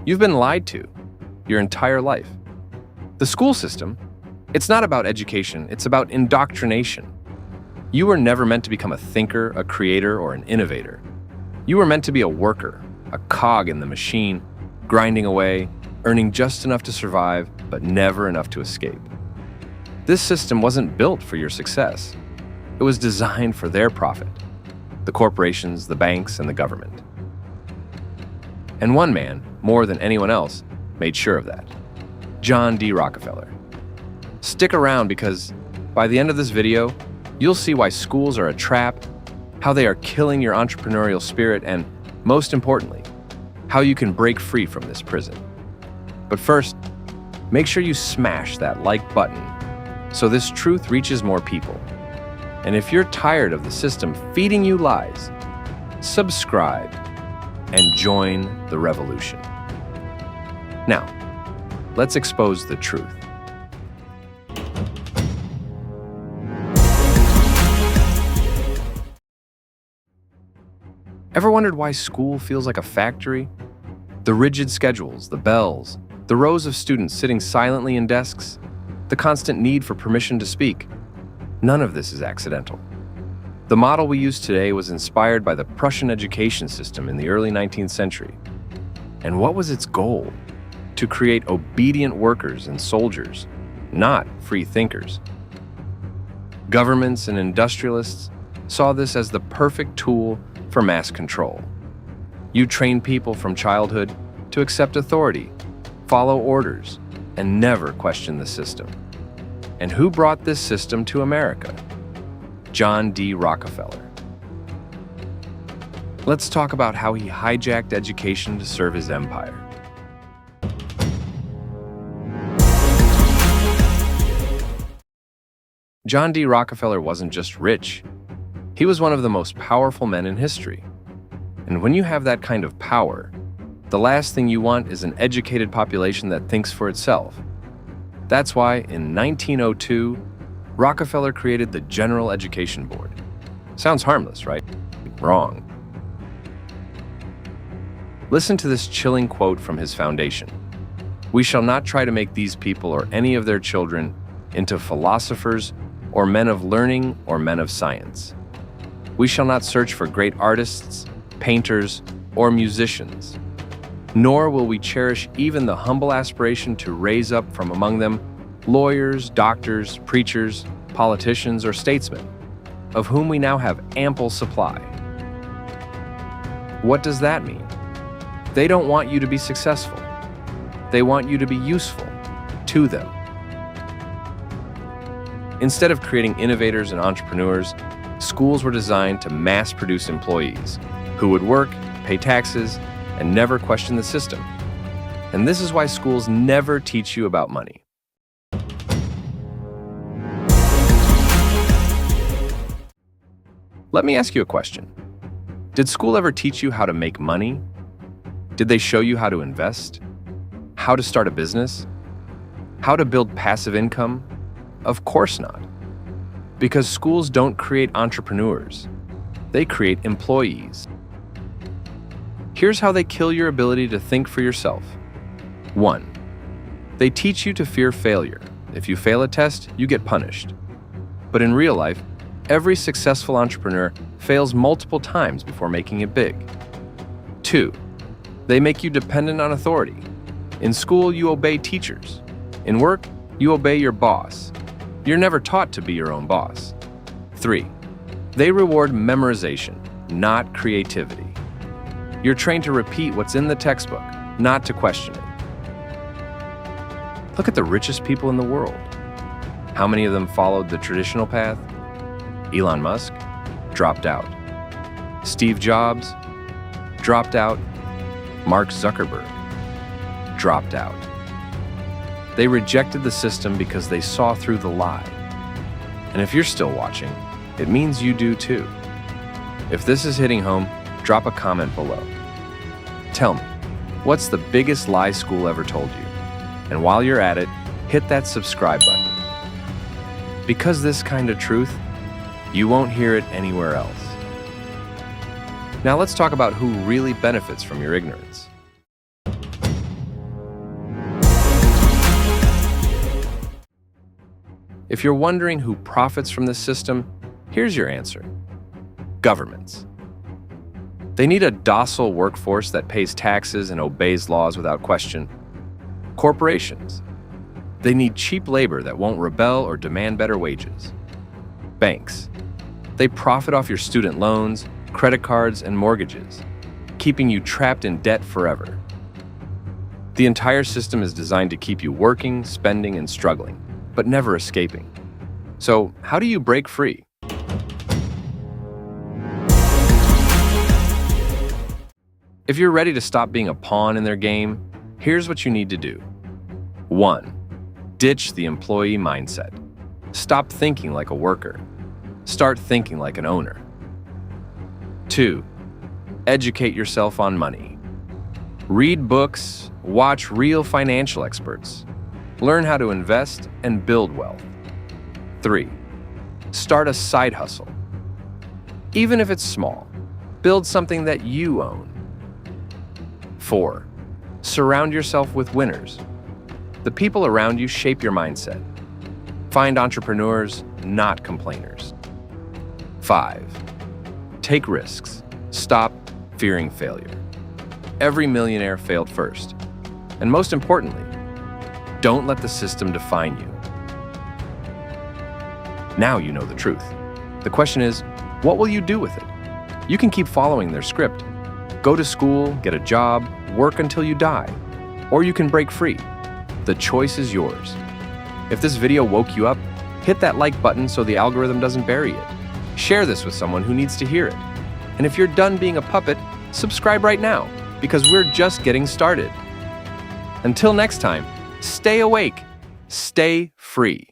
You've been lied to your entire life. The school system, it's not about education, it's about indoctrination. You were never meant to become a thinker, a creator, or an innovator. You were meant to be a worker, a cog in the machine, grinding away, earning just enough to survive, but never enough to escape. This system wasn't built for your success. It was designed for their profit, the corporations, the banks, and the government. And one man, more than anyone else, made sure of that. John D. Rockefeller. Stick around because by the end of this video, you'll see why schools are a trap, how they are killing your entrepreneurial spirit, and most importantly, how you can break free from this prison. But first, make sure you smash that like button so this truth reaches more people. And if you're tired of the system feeding you lies, subscribe and join the revolution. Now, let's expose the truth. Ever wondered why school feels like a factory? The rigid schedules, the bells, the rows of students sitting silently in desks, the constant need for permission to speak. None of this is accidental. The model we use today was inspired by the Prussian education system in the early 19th century. And what was its goal? To create obedient workers and soldiers, not free thinkers. Governments and industrialists saw this as the perfect tool for mass control. You train people from childhood to accept authority, follow orders, and never question the system. And who brought this system to America? John D. Rockefeller. Let's talk about how he hijacked education to serve his empire. John D. Rockefeller wasn't just rich. He was one of the most powerful men in history. And when you have that kind of power, the last thing you want is an educated population that thinks for itself. That's why, in 1902, Rockefeller created the General Education Board. Sounds harmless, right? Wrong. Listen to this chilling quote from his foundation. "We shall not try to make these people or any of their children into philosophers or men of learning or men of science. We shall not search for great artists, painters, or musicians, nor will we cherish even the humble aspiration to raise up from among them lawyers, doctors, preachers, politicians, or statesmen, of whom we now have ample supply." What does that mean? They don't want you to be successful. They want you to be useful to them. Instead of creating innovators and entrepreneurs, schools were designed to mass-produce employees who would work, pay taxes, and never question the system. And this is why schools never teach you about money. Let me ask you a question. Did school ever teach you how to make money? Did they show you how to invest? How to start a business? How to build passive income? Of course not. Because schools don't create entrepreneurs. They create employees. Here's how they kill your ability to think for yourself. 1. They teach you to fear failure. If you fail a test, you get punished. But in real life, every successful entrepreneur fails multiple times before making it big. 2. They make you dependent on authority. In school, you obey teachers. In work, you obey your boss. You're never taught to be your own boss. 3. They reward memorization, not creativity. You're trained to repeat what's in the textbook, not to question it. Look at the richest people in the world. How many of them followed the traditional path? Elon Musk dropped out. Steve Jobs dropped out. Mark Zuckerberg dropped out. They rejected the system because they saw through the lie. And if you're still watching, it means you do too. If this is hitting home, drop a comment below. Tell me, what's the biggest lie school ever told you? And while you're at it, hit that subscribe button. Because this kind of truth, you won't hear it anywhere else. Now let's talk about who really benefits from your ignorance. If you're wondering who profits from this system, here's your answer. Governments. They need a docile workforce that pays taxes and obeys laws without question. Corporations. They need cheap labor that won't rebel or demand better wages. Banks. They profit off your student loans, credit cards, and mortgages, keeping you trapped in debt forever. The entire system is designed to keep you working, spending, and struggling, but never escaping. So, how do you break free? If you're ready to stop being a pawn in their game, here's what you need to do. 1. Ditch the employee mindset. Stop thinking like a worker. Start thinking like an owner. 2. Educate yourself on money. Read books, watch real financial experts. Learn how to invest and build wealth. 3. Start a side hustle. Even if it's small, build something that you own. 4. Surround yourself with winners. The people around you shape your mindset. Find entrepreneurs, not complainers. 5. Take risks. Stop fearing failure. Every millionaire failed first. And most importantly, don't let the system define you. Now you know the truth. The question is, what will you do with it? You can keep following their script. Go to school, get a job, work until you die. Or you can break free. The choice is yours. If this video woke you up, hit that like button so the algorithm doesn't bury it. Share this with someone who needs to hear it. And if you're done being a puppet, subscribe right now, because we're just getting started. Until next time, stay awake, stay free.